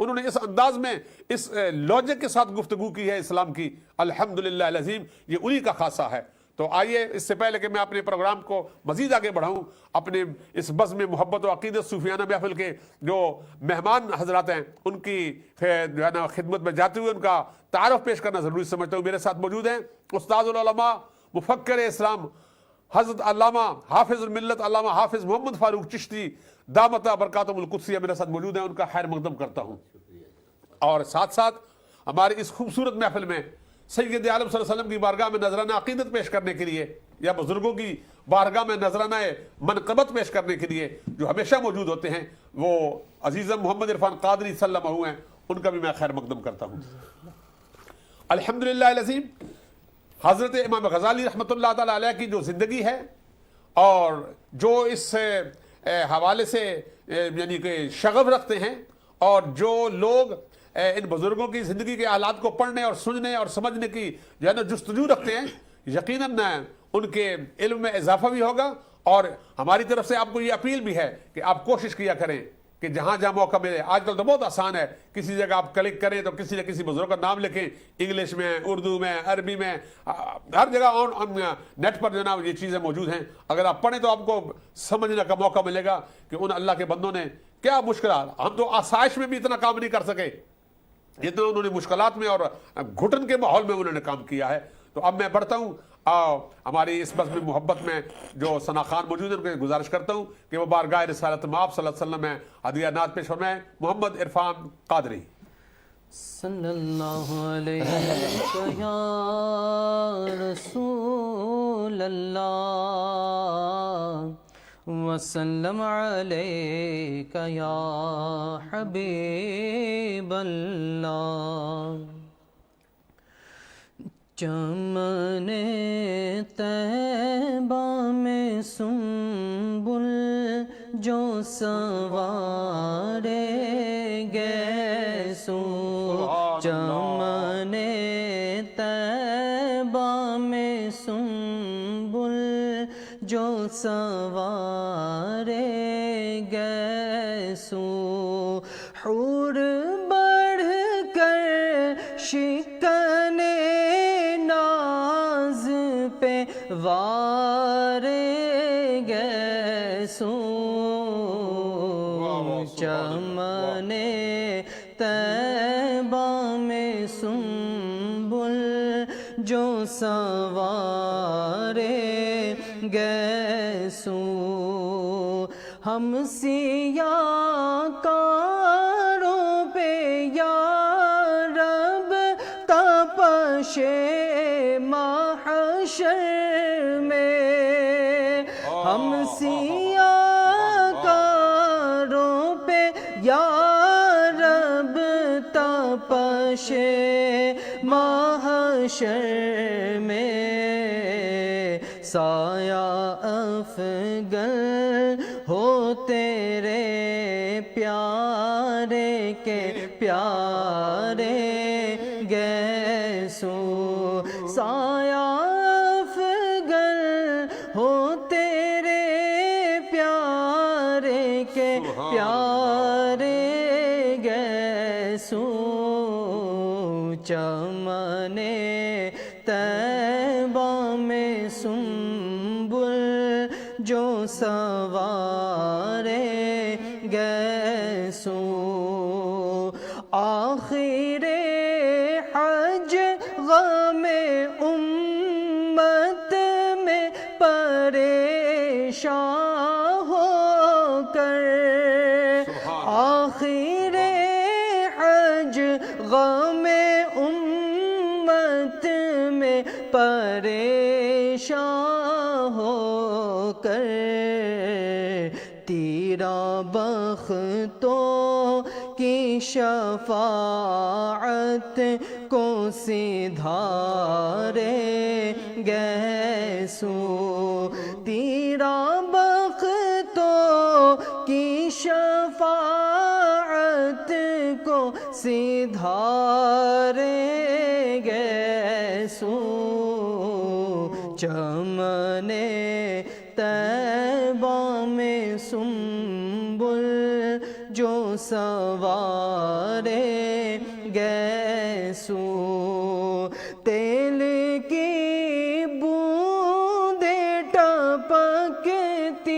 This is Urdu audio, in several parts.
انہوں نے اس انداز میں اس لوجک کے ساتھ گفتگو کی ہے اسلام کی، الحمدللہ العظیم، یہ انہی کا خاصہ ہے۔ تو آئیے اس سے پہلے کہ میں اپنے پروگرام کو مزید آگے بڑھاؤں، اپنے اس بزم محبت و عقیدت صوفیانہ محفل کے جو مہمان حضرات ہیں ان کی جو ہے نا خدمت میں جاتے ہوئے ان کا تعارف پیش کرنا ضروری سمجھتا ہوں۔ میرے ساتھ موجود ہیں استاد العلماء، مفکر اسلام، حضرت علامہ حافظ الملت علامہ حافظ محمد فاروق چشتی دامت برکاتہم القدسیہ میرے ساتھ موجود ہیں، ان کا خیر مقدم کرتا ہوں۔ اور ساتھ ساتھ ہماری اس خوبصورت محفل میں سید عالم صلی اللہ علیہ وسلم کی بارگاہ میں نذرانہ عقیدت پیش کرنے کے لیے یا بزرگوں کی بارگاہ میں نذرانہ منقبت پیش کرنے کے لیے جو ہمیشہ موجود ہوتے ہیں، وہ عزیزم محمد عرفان قادری صلی اللہ علیہ ہیں، ان کا بھی میں خیر مقدم کرتا ہوں۔ الحمدللہ العظیم، حضرت امام غزالی رحمۃ اللہ تعالی علیہ کی جو زندگی ہے اور جو اس حوالے سے یعنی کہ شغف رکھتے ہیں، اور جو لوگ ان بزرگوں کی زندگی کے حالات کو پڑھنے اور سننے اور سمجھنے کی جو ہے نا جستجو رکھتے ہیں، یقیناً ان کے علم میں اضافہ بھی ہوگا۔ اور ہماری طرف سے آپ کو یہ اپیل بھی ہے کہ آپ کوشش کیا کریں کہ جہاں جہاں موقع ملے، آج کل تو بہت آسان ہے، کسی جگہ آپ کلک کریں تو کسی نہ کسی بزرگ کا نام لکھیں، انگلش میں، اردو میں، عربی میں، ہر جگہ نیٹ پر جناب یہ چیزیں موجود ہیں۔ اگر آپ پڑھیں تو آپ کو سمجھنے کا موقع ملے گا کہ ان اللہ کے بندوں نے کیا مشکلات، ہم تو آسائش میں بھی اتنا کام نہیں کر سکے جتنا انہوں نے مشکلات میں اور گھٹن کے ماحول میں انہوں نے کام کیا ہے۔ تو اب میں بڑھتا ہوں، ہماری اس بزم محبت میں جو ثنا خان موجود ہیں ان کو گزارش کرتا ہوں کہ وہ بارگاہ رسالت مآب صلی اللہ علیہ وسلم میں ہدیہ نعت پیش فرمائیں۔ محمد عرفان قادری۔ صلی اللہ علیہ یا رسول اللہ وسلم علیک یا حبیب اللہ۔ چمن طیبہ میں سنبل جو سوارے گیسو، چمن طیبہ میں سنبل جو سوارے گیسو، حور بڑھ کر شکن ناز پہ وار گیسو، چمن طیبہ میں سنبل جو سوار گیسو، ہم سیاہ کاروں پہ یا رب تپش محشر میں، ہم سیاہ کاروں پہ یا رب تپش محشر میں، سایہ افگن ہو تیرے پیارے کے پیارے گیسو، سایہ افگن ہو تیرے پیارے کے پیارے گیسو، چمن طیبہ میں سنبل جو سوارے گیسو، آخر حج غم امت میں پریشان ہو کر، آخر حج غم امت میں پریشان ہو کر، تیرا بختوں کی شفاعت کو سدھارے گیسو، تیرا بختوں کی شفاعت کو سدھارے گیسو، چمن طیبہ میں سنبل جو سوارے گیسو تیل کی بوندیں ٹپکتی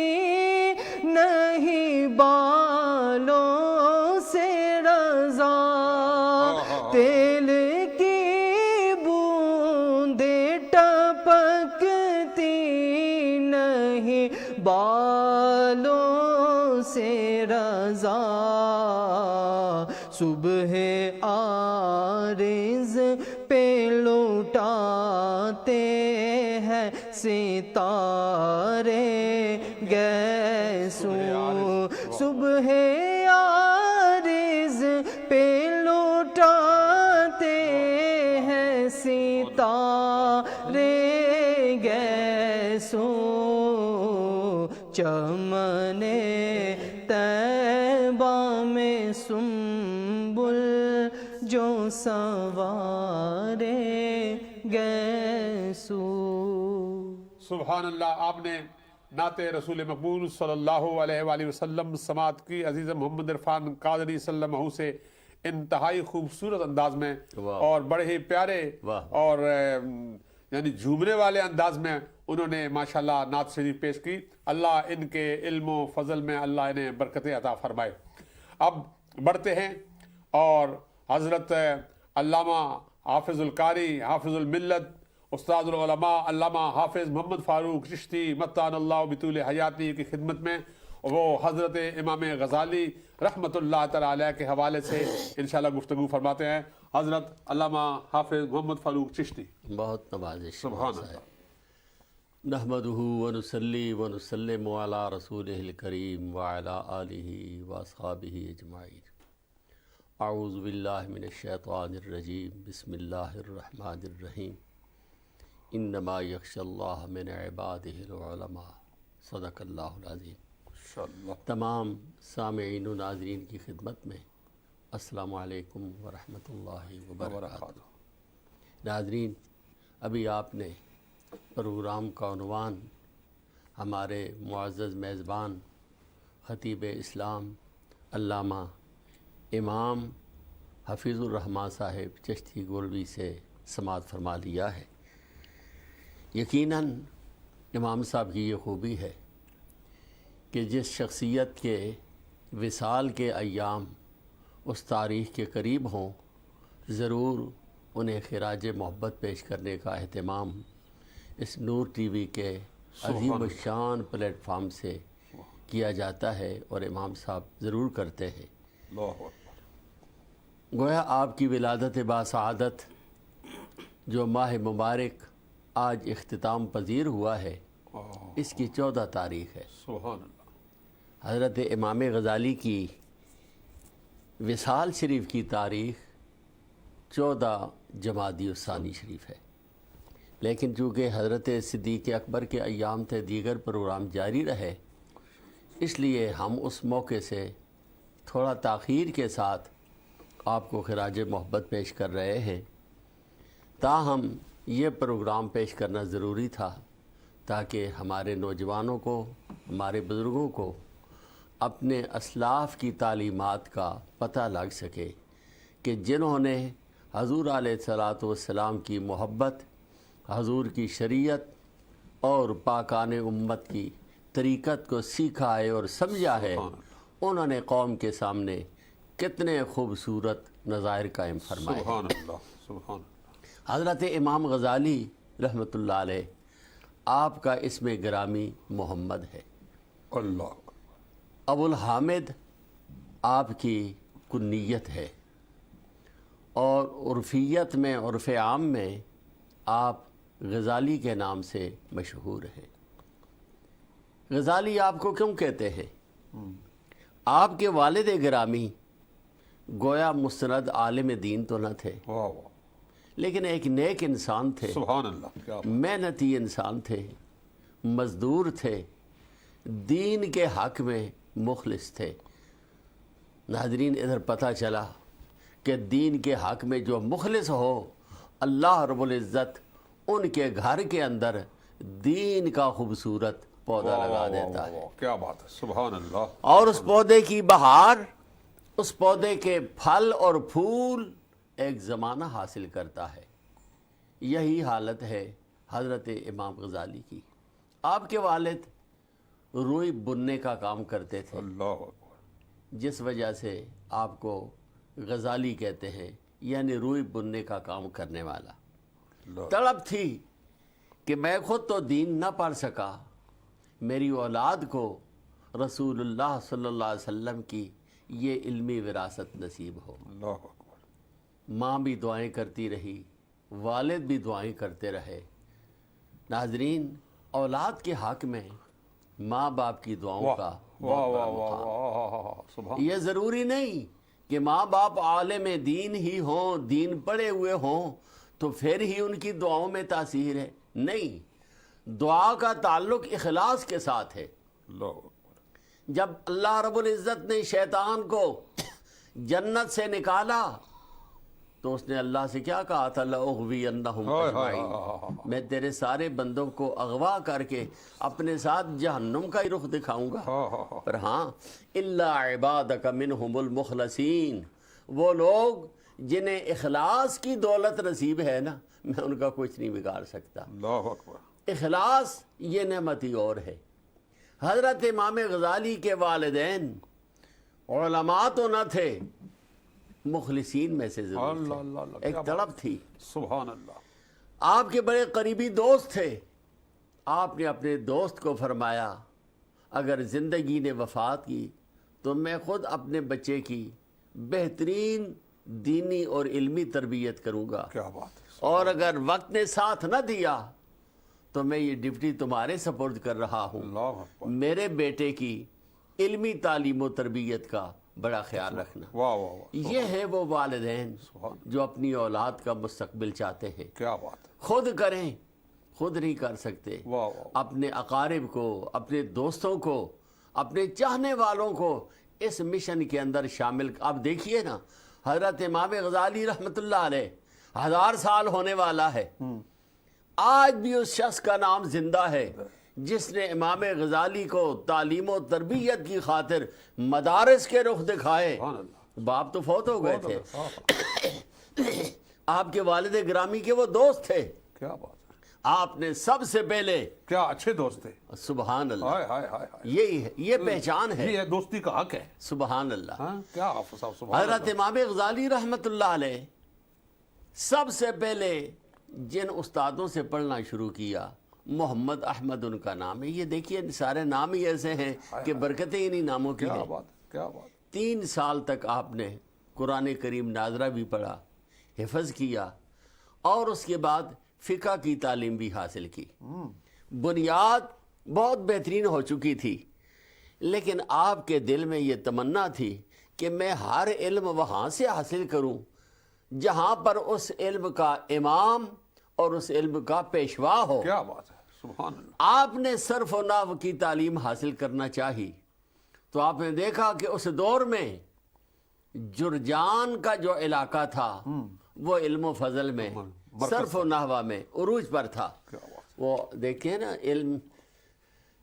نہیں بالوں سے رضا تیل کی بوندیں ٹپکتی نہیں بالوں سے رضا صبح عارض پہ لوٹاتے ہیں ستارے گیسو صبح عارض پہ لوٹاتے ہیں ستارے گیسو چمن طیبہ میں سنبل جو سنوارے گیسو۔ سبحان اللہ۔ آپ نے نعت رسول مقبول صلی اللہ علیہ وآلہ وسلم سماعت کی عزیز محمد عرفان قادری صلی اللہ علیہ سے انتہائی خوبصورت انداز میں اور بڑے ہی پیارے اور یعنی جھومنے والے انداز میں انہوں نے ماشاءاللہ نعت شریف پیش کی۔ اللہ ان کے علم و فضل میں اللہ انہیں برکتیں عطا فرمائے۔ اب بڑھتے ہیں اور حضرت علامہ حافظ القاری حافظ الملت استاد العلماء علامہ حافظ محمد فاروق چشتی متان اللہ بطول حیاتی کی خدمت میں وہ حضرت امام غزالی رحمۃ اللہ تعالی علیہ کے حوالے سے انشاءاللہ گفتگو فرماتے ہیں۔ حضرت علامہ حافظ محمد فاروق چشتی۔ بہت نوازش۔ سبحان اللہ۔ نحمدہ ونصلی ونسلم علی رسولہ الکریم وعلی آلہ واصحابہ اجمعین۔ اعوذ باللہ من الشیطان الرجیم، بسم اللہ الرحمن الرحیم۔ انما یخشی اللہ من عبادہ العلماء۔ صدق اللہ العظیم۔ تمام سامعین و ناظرین کی خدمت میں السلام علیکم ورحمۃ اللہ وبرکاتہ۔ ناظرین، ابھی آپ نے پروگرام کا عنوان ہمارے معزز میزبان خطیب اسلام علامہ امام حفیظ الرحمٰن صاحب چشتی گولوی سے سماعت فرما لیا ہے۔ یقیناً امام صاحب کی یہ خوبی ہے کہ جس شخصیت کے وصال کے ایام اس تاریخ کے قریب ہوں، ضرور انہیں خراج محبت پیش کرنے کا اہتمام اس نور ٹی وی کے عظیم الشان پلیٹ فارم سے کیا جاتا ہے اور امام صاحب ضرور کرتے ہیں۔ گویا آپ کی ولادت باسعادت جو ماہ مبارک آج اختتام پذیر ہوا ہے، اس کی 14 تاریخ ہے۔ سبحان اللہ۔ حضرت امام غزالی کی وصال شریف کی تاریخ 14 جمادی الثانی شریف ہے، لیکن چونکہ حضرت صدیق اکبر کے ایام تھے، دیگر پروگرام جاری رہے، اس لیے ہم اس موقع سے تھوڑا تاخیر کے ساتھ آپ کو خراج محبت پیش کر رہے ہیں۔ تاہم یہ پروگرام پیش کرنا ضروری تھا تاکہ ہمارے نوجوانوں کو، ہمارے بزرگوں کو اپنے اسلاف کی تعلیمات کا پتہ لگ سکے کہ جنہوں نے حضور علیہ الصلاۃ والسلام کی محبت، حضور کی شریعت اور پاکان امت کی طریقت کو سیکھا ہے اور سمجھا ہے، انہوں نے قوم کے سامنے کتنے خوبصورت نظائر قائم فرمائے۔ سبحان اللہ۔ سبحان اللہ۔ حضرت امام غزالی رحمۃ اللہ علیہ، آپ کا اسم گرامی محمد ہے۔ اللہ۔ ابو الحامد آپ کی کنیت ہے، اور عرفیت میں، عرف عام میں آپ غزالی کے نام سے مشہور ہیں۔ غزالی آپ کو کیوں کہتے ہیں؟ آپ کے والد گرامی گویا مستند عالم دین تو نہ تھے، لیکن ایک نیک انسان تھے، سبحان اللہ۔ کیا محنتی انسان تھے، مزدور تھے، دین کے حق میں مخلص تھے۔ ناظرین، ادھر پتہ چلا کہ دین کے حق میں جو مخلص ہو، اللہ رب العزت ان کے گھر کے اندر دین کا خوبصورت پودا لگا دیتا ہے۔ کیا بات ہے۔ سبحان اللہ۔ اور اس پودے کی بہار، اس پودے کے پھل اور پھول ایک زمانہ حاصل کرتا ہے۔ یہی حالت ہے حضرت امام غزالی کی۔ آپ کے والد روئی بننے کا کام کرتے تھے، اللہ اکبر، جس وجہ سے آپ کو غزالی کہتے ہیں، یعنی روئی بننے کا کام کرنے والا۔ اللہ، طلب تھی کہ میں خود تو دین نہ پڑھ سکا، میری اولاد کو رسول اللہ صلی اللہ علیہ وسلم کی یہ علمی وراثت نصیب ہو۔ اللہ اکبر، ماں بھی دعائیں کرتی رہی، والد بھی دعائیں کرتے رہے۔ ناظرین، اولاد کے حق میں ماں باپ کی دعاؤں کا واہ بہت بڑا واہ واہ مقام۔ واہ، سبحان، یہ ضروری نہیں کہ ماں باپ عالم دین ہی ہوں، دین پڑھے ہوئے ہوں تو پھر ہی ان کی دعاؤں میں تاثیر ہے۔ نہیں، دعا کا تعلق اخلاص کے ساتھ ہے۔ اللہ اکبر، جب اللہ رب العزت نے شیطان کو جنت سے نکالا تو اس نے اللہ سے کیا کہا تھا؟ لَأُغْوِيَنَّهُمْ أَجْمَعِينَ، میں تیرے سارے بندوں کو اغوا کر کے اپنے ساتھ جہنم کا ہی رخ دکھاؤں گا۔ پر ہاں، إِلَّا عِبَادَكَ مِنْهُمُ الْمُخْلَصِينَ، وہ لوگ جنہیں اخلاص کی دولت نصیب ہے نا، میں ان کا کچھ نہیں بگاڑ سکتا۔ اللہ اکبر، اخلاص یہ نعمت ہی اور ہے۔ حضرت امام غزالی کے والدین علماء تو نہ تھے، مخلصین میں سے ضرور اللہ تھے۔ اللہ اللہ، ایک کیا طلب تھی۔ سبحان اللہ، آپ کے بڑے قریبی دوست تھے۔ آپ نے اپنے دوست کو فرمایا اگر زندگی نے وفات کی تو میں خود اپنے بچے کی بہترین دینی اور علمی تربیت کروں گا، کیا بات ہے، اور اگر وقت نے ساتھ نہ دیا تو میں یہ ڈپٹی تمہارے سپرد کر رہا ہوں۔ اللہ اکبر، میرے بیٹے کی علمی تعلیم و تربیت کا بڑا خیال رکھنا۔ واہ واہ واہ، یہ ہے وہ والدین سبحان، جو اپنی اولاد کا مستقبل چاہتے ہیں۔ کیا بات ہے، خود کریں، خود نہیں کر سکتے، واہ واہ، اپنے اقارب کو، اپنے دوستوں کو، اپنے چاہنے والوں کو اس مشن کے اندر شامل۔ آپ دیکھیے نا، حضرت امام غزالی رحمۃ اللہ علیہ 1000 سال ہونے والا ہے، آج بھی اس شخص کا نام زندہ ہے جس نے امام غزالی کو تعلیم و تربیت کی خاطر مدارس کے رخ دکھائے۔ سبحان اللہ، باپ تو فوت ہو گئے تھے، ہاں، آپ کے والد گرامی کے وہ دوست تھے۔ کیا بات ہے، آپ نے سب سے پہلے، کیا اچھے دوست تھے، سبحان اللہ، ہائے ہائے ہائے ہائے، یہی ہے، یہ پہچان ہے، یہ دوستی کا حق ہے، سبحان اللہ۔ ہاں، کیا آپ سبحان حضرت اللہ، امام غزالی رحمۃ اللہ علیہ سب سے پہلے جن استادوں سے پڑھنا شروع کیا، محمد احمد ان کا نام ہے۔ یہ دیکھیے سارے نام ہی ایسے ہیں کہ برکتیں انہی ناموں کی کیا ہیں۔ بات، کیا بات، 3 سال تک آپ نے قرآن کریم ناظرہ بھی پڑھا، حفظ کیا، اور اس کے بعد فقہ کی تعلیم بھی حاصل کی۔ بنیاد بہت بہترین ہو چکی تھی، لیکن آپ کے دل میں یہ تمنا تھی کہ میں ہر علم وہاں سے حاصل کروں جہاں پر اس علم کا امام اور اس علم کا پیشوا ہو۔ کیا بات ہے، سبحان اللہ، آپ نے صرف و نحو کی تعلیم حاصل کرنا چاہی تو آپ نے دیکھا کہ اس دور میں جرجان کا جو علاقہ تھا وہ علم و فضل میں، صرف و نحو میں عروج پر تھا۔ کیا بات، وہ دیکھیں نا، علم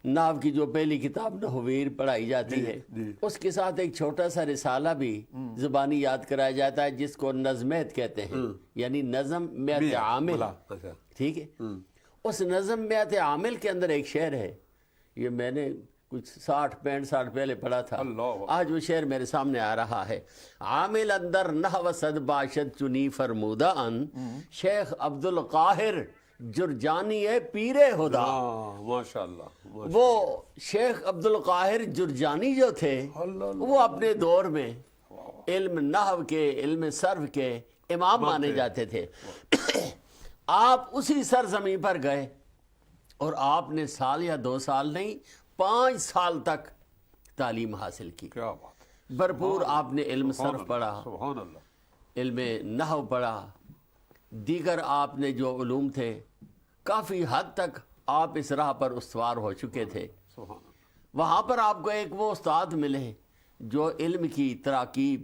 نحو کی جو پہلی کتاب نحویر پڑھائی جاتی ہے، جی، اس کے ساتھ ایک چھوٹا سا رسالہ بھی زبانی یاد کرایا جاتا ہے جس کو نظمیت کہتے ہیں، یعنی نظم میت عامل، بلا، اچھا، ٹھیک ہے۔ اس نظم میت عامل کے اندر ایک شعر ہے، یہ میں نے کچھ 60-65 سال پہلے پڑھا تھا، اللہ، آج وہ شعر میرے سامنے آ رہا ہے۔ عامل اندر نحو صد باشد چنی فرمودہ ان، شیخ عبد القاہر جرجانی پیر خدا۔ ہاں، ماشاء اللہ، وہ شیخ عبد القاہر جرجانی جو تھے اللہ، وہ اپنے دور میں علم نحو کے، علم صرف کے امام مانے جاتے تھے۔ آپ اسی سرزمین پر گئے اور آپ نے سال یا 2 سال نہیں، 5 سال تک تعلیم حاصل کی۔ کیا بات ہے، بھرپور آپ نے علم صرف پڑھا، سبحان اللہ، علم نحو پڑھا، دیگر آپ نے جو علوم تھے کافی حد تک آپ اس راہ پر استوار ہو چکے تھے۔ سبحان اللہ، وہاں پر آپ کو ایک وہ استاد ملے جو علم کی تراکیب،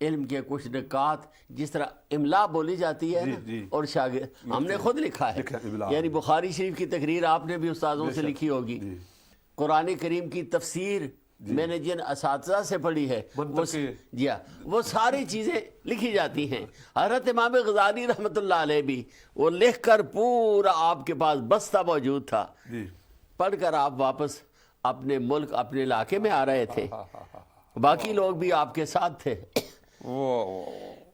علم کے کچھ نکات، جس طرح املا بولی جاتی ہے نا، جی، اور شاگرد ہم نے خود لکھا ہے، املا، یعنی بخاری شریف کی تقریر آپ نے بھی استادوں سے لکھی ہوگی، قرآن کریم کی تفسیر میں نے جن اساتذہ سے پڑھی ہے وہ ساری چیزیں لکھی جاتی ہیں. حضرت امام غزالی رحمۃ اللہ علیہ بھی وہ لکھ کر پورا آپ کے پاس بستہ موجود تھا. پڑھ کر آپ واپس اپنے ملک اپنے علاقے میں آ رہے تھے. باقی لوگ بھی آپ کے ساتھ تھے.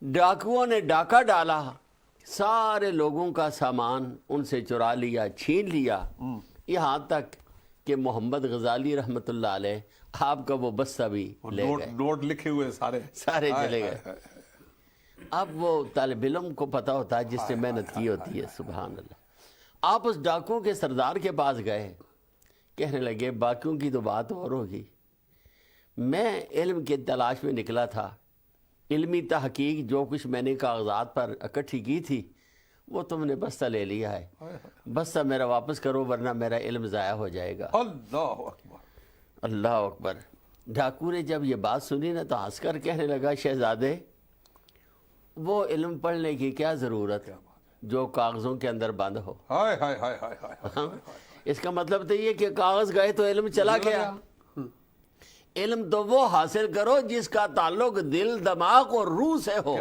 ڈاکوؤں نے ڈاکہ ڈالا, سارے لوگوں کا سامان ان سے چرا لیا, چھین لیا, یہاں تک کہ محمد غزالی رحمۃ اللہ علیہ آپ کا وہ بستہ بھی لے گئے. نوٹ لکھے ہوئے سارے چلے گئے. اب وہ طالب علم کو پتہ ہوتا ہے جس نے محنت کی ہوتی ہے. سبحان اللہ. آپ اس ڈاکوں کے سردار کے پاس گئے, کہنے لگے باقیوں کی تو بات اور ہوگی, میں علم کے تلاش میں نکلا تھا, علمی تحقیق جو کچھ میں نے کاغذات پر اکٹھی کی تھی وہ تم نے بستہ لے لیا ہے, بستہ میرا واپس کرو ورنہ میرا علم ضائع ہو جائے گا. اللہ اکبر, اللہ اکبر. ڈاکو نے جب یہ بات سنی نا تو ہنس کر کہنے لگا شہزادے وہ علم پڑھنے کی کیا ضرورت جو کاغذوں کے اندر بند ہو. اس کا مطلب تو یہ کہ کاغذ گئے تو علم چلا گیا. علم تو وہ حاصل کرو جس کا تعلق دل دماغ اور روح سے ہو.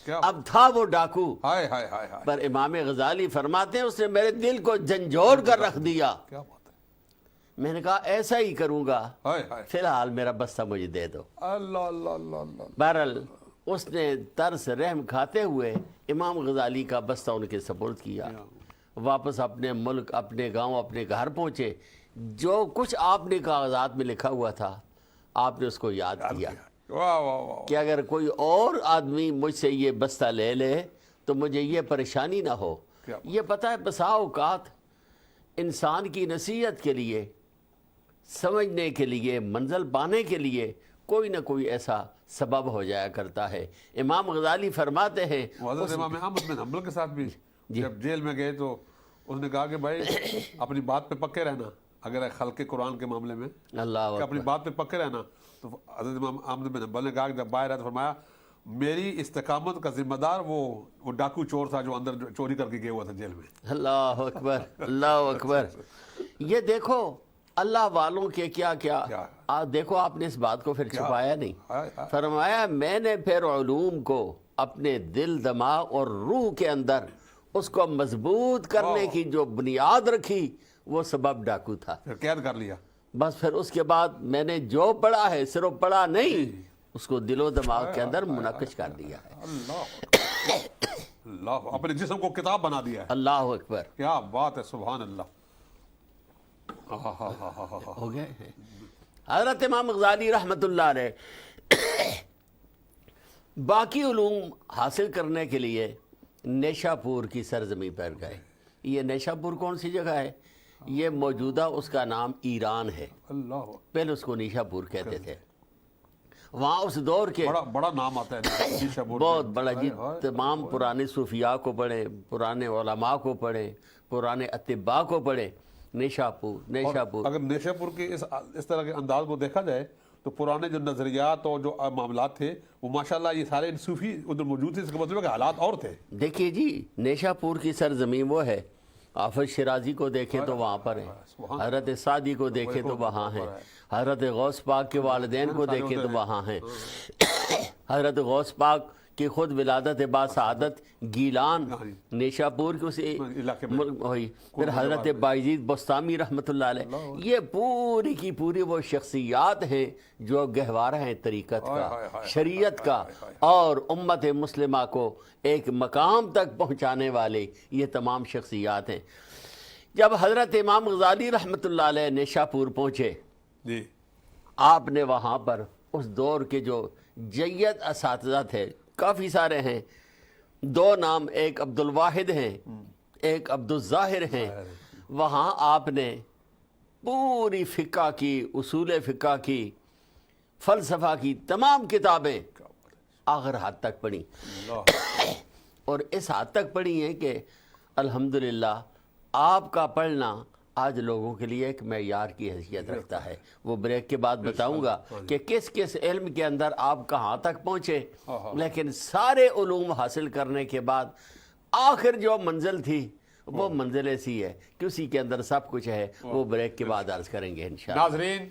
اب تھا وہ ڈاکو, پر امام غزالی فرماتے ہیں اس نے میرے دل کو جھنجھوڑ کر رکھ دیا. میں نے کہا ایسا ہی کروں گا, فی الحال میرا بستہ مجھے دے دو. بہرحال اس نے ترس رحم کھاتے ہوئے امام غزالی کا بستہ ان کے سپرد کیا. واپس اپنے ملک اپنے گاؤں اپنے گھر پہنچے. جو کچھ آپ نے کاغذات میں لکھا ہوا تھا آپ نے اس کو یاد کیا کہ اگر کوئی اور آدمی مجھ سے یہ بستہ لے لے تو مجھے یہ پریشانی نہ ہو. یہ پتہ ہے بسا اوقات انسان کی نصیحت کے لیے, سمجھنے کے لیے, منزل پانے کے لیے کوئی نہ کوئی ایسا سبب ہو جایا کرتا ہے. امام غزالی فرماتے ہیں حضرت امام احمد بن حنبل کے ساتھ بھی جب جیل میں گئے تو اس نے کہا کہ بھائی اپنی بات پہ پکے رہنا, اگر خلق قرآن کے معاملے میں اللہ اپنی بات پہ پکے رہنا. تو حضرت امام احمد بن حنبل نے کہا کہ جب باہر آیا تو فرمایا میری استقامت کا ذمہ دار وہ ڈاکو چور تھا جو اندر چوری کر کے گیا ہوا تھا جیل میں. اللہ اکبر, اللہ اکبر. یہ دیکھو اللہ والوں کے کیا دیکھو آپ نے اس بات کو پھر چھپایا نہیں. فرمایا میں نے پھر علوم کو اپنے دل دماغ اور روح کے اندر اس کو مضبوط کرنے کی جو بنیاد رکھی وہ سبب ڈاکو تھا. پھر قید کر لیا. بس پھر اس کے بعد میں نے جو پڑھا ہے صرف پڑھا نہیں, اس کو دل و دماغ کے اندر منعقد کر دیا ہے. اللہ اپنے جسم کو کتاب بنا دیا ہے. اللہ اکبر, کیا بات ہے, سبحان اللہ. ہو گئے. حضرت امام غزالی رحمۃ اللہ علیہ باقی علوم حاصل کرنے کے لیے نیشا پور کی سرزمین پر گئے. یہ نیشا پور کون سی جگہ ہے؟ یہ موجودہ اس کا نام ایران ہے. پہلے اس کو نیشا پور کہتے تھے. وہاں اس دور کے بڑا نام آتا ہے بہت بڑا جی. تمام پرانے صوفیاء کو پڑھیں, پرانے علماء کو پڑھیں, پرانے اطباء کو پڑھیں. نیشا پور اگر نیشا پور کے اس طرح کے انداز کو دیکھا جائے تو پرانے جو نظریات اور جو معاملات تھے وہ ماشاءاللہ یہ سارے صوفی ادھر موجود تھے. اس کا مطلب ہے کہ حالات اور تھے. دیکھیے جی نیشا پور کی سرزمین وہ ہے, حافظ شیرازی کو دیکھیں تو وہاں پر ہیں, حضرت سعدی کو دیکھیں تو وہاں ہیں, حضرت غوث پاک کے والدین کو دیکھیں تو وہاں ہیں, حضرت غوث پاک کی خود ولادت با سعادت گیلان نیشا پور کے اسی ملک ہوئی. پھر حضرت بایزید بستامی رحمۃ اللہ علیہ. یہ پوری کی پوری وہ شخصیات ہیں جو گہوارہ ہیں طریقت کا, شریعت کا, اور امت مسلمہ کو ایک مقام تک پہنچانے والے یہ تمام شخصیات ہیں. جب حضرت امام غزالی رحمۃ اللہ علیہ نیشا پور پہنچے آپ نے وہاں پر اس دور کے جو جید اساتذہ تھے کافی سارے ہیں. 2 نام, ایک عبد الواحد ہیں, ایک عبد الظاہر ہیں. وہاں آپ نے پوری فقہ کی, اصول فقہ کی, فلسفہ کی تمام کتابیں آخر حد تک پڑھی, اور اس حد تک پڑھی ہیں کہ الحمدللہ آپ کا پڑھنا آج لوگوں کے لیے ایک معیار کی حیثیت رکھتا ہے. وہ بریک کے بعد بتاؤں گا کہ کس کس علم کے اندر آپ کہاں تک پہنچے, لیکن سارے علوم حاصل کرنے کے بعد آخر جو منزل تھی وہ منزل ایسی ہے کہ اسی کے اندر سب کچھ ہے. وہ بریک کے بعد عرض کریں گے انشاءاللہ. ناظرین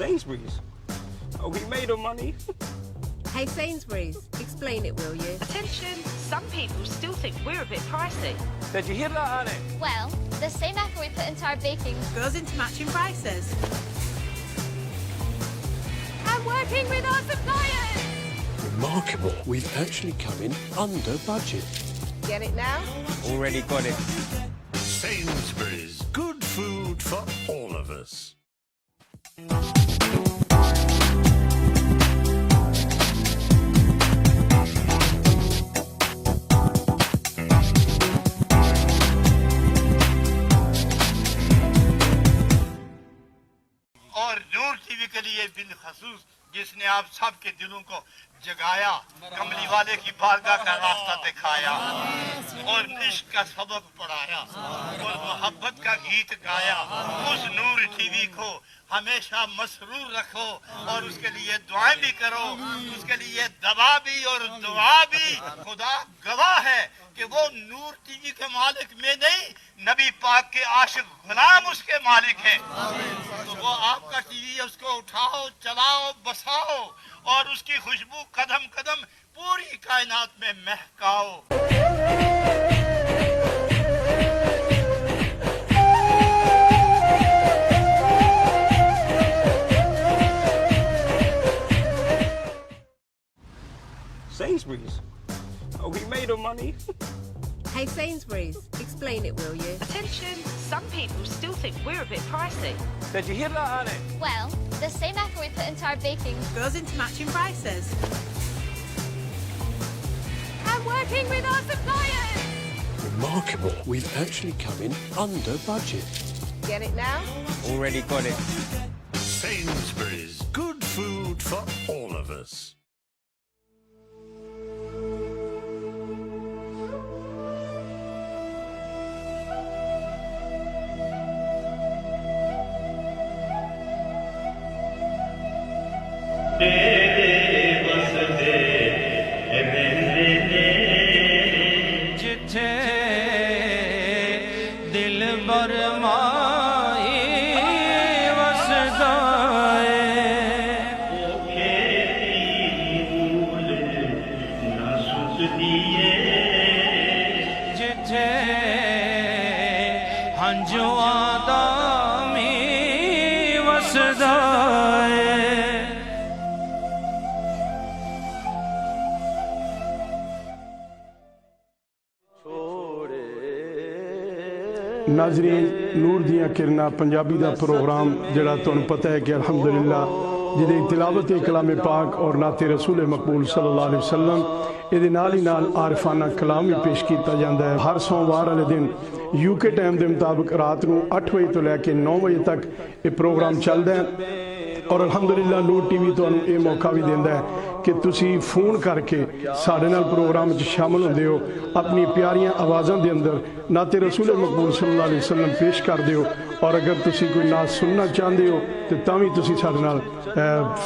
Sainsbury's. Oh, we made our money. Hey Sainsbury's, explain it, will you? Attention, some people still think we're a bit pricey. Did you hear that, Annie? Well, the same effort we put into our baking Goes into matching prices. and working with our suppliers. Remarkable. We've actually come in under budget. Get it now? Already got it. Sainsbury's. Good food for all of us. اور نور ٹی وی کے لیے بالخصوص جس نے آپ سب کے دلوں کو جگایا، کملی والے کی بارگاہ کا راستہ دکھایا اور عشق کا سبق پڑھایا اور محبت کا گیت گایا، اس نور ٹی وی کو ہمیشہ مسرور رکھو اور اس کے لیے دعائیں بھی کرو، اس کے لیے دوا بھی اور دعا بھی۔ خدا گواہ ہے کہ وہ نور ٹی وی کے مالک میں نہیں، نبی پاک کے عاشق غلام اس کے مالک ہیں۔ تو وہ آپ کا ٹی وی، اس کو اٹھاؤ، چلاؤ، بساؤ اور اس کی خوشبو قدم قدم پوری کائنات میں مہکاؤ۔ Sainsbury's. Oh, we made our money. Hey Sainsbury's, explain it, will you? Attention, some people still think we're a bit pricey. Did you hear that, Annie? Well, the same effort we put into our baking Goes into matching prices. and working with our suppliers. Remarkable. We've actually come in under budget. Get it now? Already got it. Sainsbury's. Good food for all of us. جتھے دل برمائی وسدا جتھے ہنجواں دامی وسدا ناظرین، نور دیاں کرنا پنجابی دا پروگرام جڑا تانوں پتہ ہے کہ الحمدللہ جدے تلاوت کلام پاک اور نعت رسول مقبول صلی اللہ علیہ وسلم یہ نال ہی نال عارفانہ کلام بھی پیش کیتا جاندہ ہے۔ ہر سوموار والے دن یو کے ٹائم دے مطابق رات نو 8 بجے تو لے کے 9 بجے تک یہ پروگرام چلدا ہے اور الحمدللہ نور ٹی وی تانوں یہ موقع بھی دیندا ہے کہ تسی فون کر کے ساڈے نال پروگرام وچ شامل ہوندے ہو، اپنی پیاریاں آوازاں دے اندر نعت رسول مقبول صلی اللہ علیہ وسلم پیش کر دیو، اور اگر تسی کوئی نعت سننا چاہندے ہو تے تاں وی تسی ساڈے نال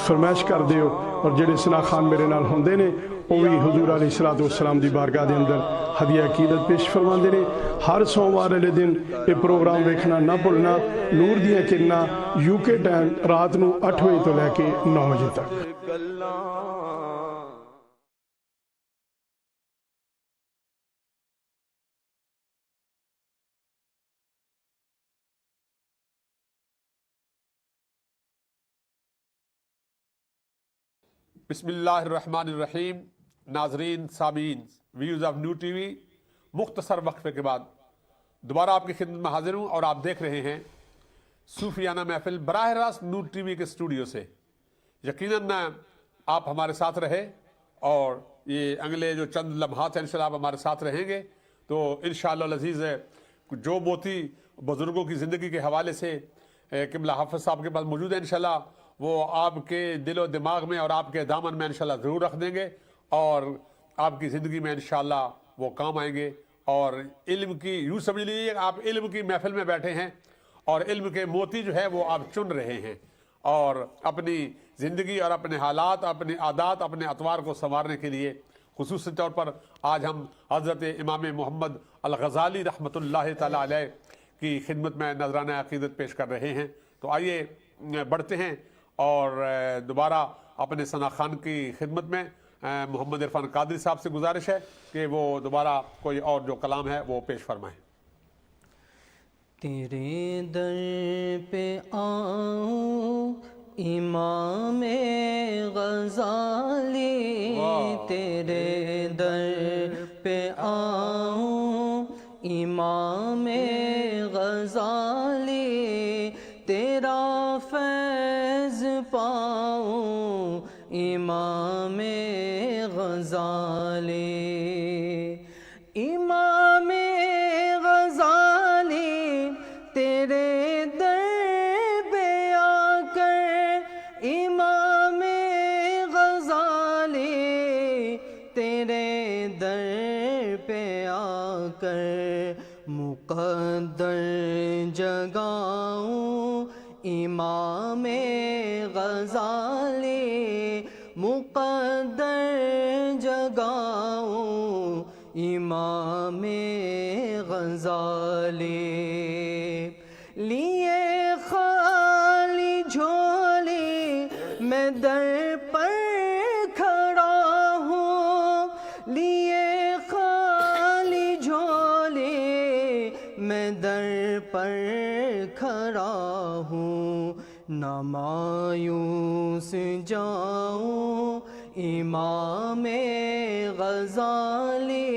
فرمائش کر دیو، اور جڑے ثنا خان میرے نال ہوندے نے وہ بھی حضور علیہ الصلوۃ والسلام دی بارگاہ دے اندر ہدیہ عقیدت پیش فرماندے نے۔ ہر سوموار والے دن یہ پروگرام ویکھنا نہ بھولنا، نور دیاں کرنا یو کے ٹائم رات نو 8 بجے تو لے کے 9 بجے تک۔ بسم اللہ الرحمن الرحیم۔ ناظرین، سامعین، views of new T V, مختصر وقفے کے بعد دوبارہ آپ کی خدمت میں حاضر ہوں اور آپ دیکھ رہے ہیں صوفیانہ محفل براہ راست نور ٹی وی کے اسٹوڈیو سے۔ یقیناً آپ ہمارے ساتھ رہے اور یہ اگلے جو چند لمحات ہیں انشاءاللہ آپ ہمارے ساتھ رہیں گے تو انشاءاللہ العزیز جو موتی بزرگوں کی زندگی کے حوالے سے قبلہ حافظ صاحب کے پاس موجود ہے انشاءاللہ وہ آپ کے دل و دماغ میں اور آپ کے دامن میں انشاءاللہ ضرور رکھ دیں گے اور آپ کی زندگی میں انشاءاللہ وہ کام آئیں گے. اور علم کی یوں سمجھ لیجیے آپ علم کی محفل میں بیٹھے ہیں اور علم کے موتی جو ہے وہ آپ چن رہے ہیں اور اپنی زندگی اور اپنے حالات، اپنے عادات، اپنے اطوار کو سنوارنے کے لیے خصوصی طور پر آج ہم حضرت امام محمد الغزالی رحمۃ اللہ تعالیٰ علیہ کی خدمت میں نذرانہ عقیدت پیش کر رہے ہیں. تو آئیے بڑھتے ہیں اور دوبارہ اپنے ثنا خان کی خدمت میں محمد عرفان قادری صاحب سے گزارش ہے کہ وہ دوبارہ کوئی اور جو کلام ہے وہ پیش فرمائیں. تیرے در پہ آؤں امام غزالی، تیرے در پہ آؤں امام غزالی، تیرا فیض پاؤں امام غزالی. امام غزالی تیرے در پہ آ کر، امام غزالی تیرے در پہ آ کر، مقدر جگاؤں امام غزالی، مقدر جگاؤں امام غزالی. لیے خالی جھولی میں در پر کھڑا ہوں، لیے خالی جھولی میں در پر کھڑا ہوں، نہ مایوس جاؤں امام غزالی،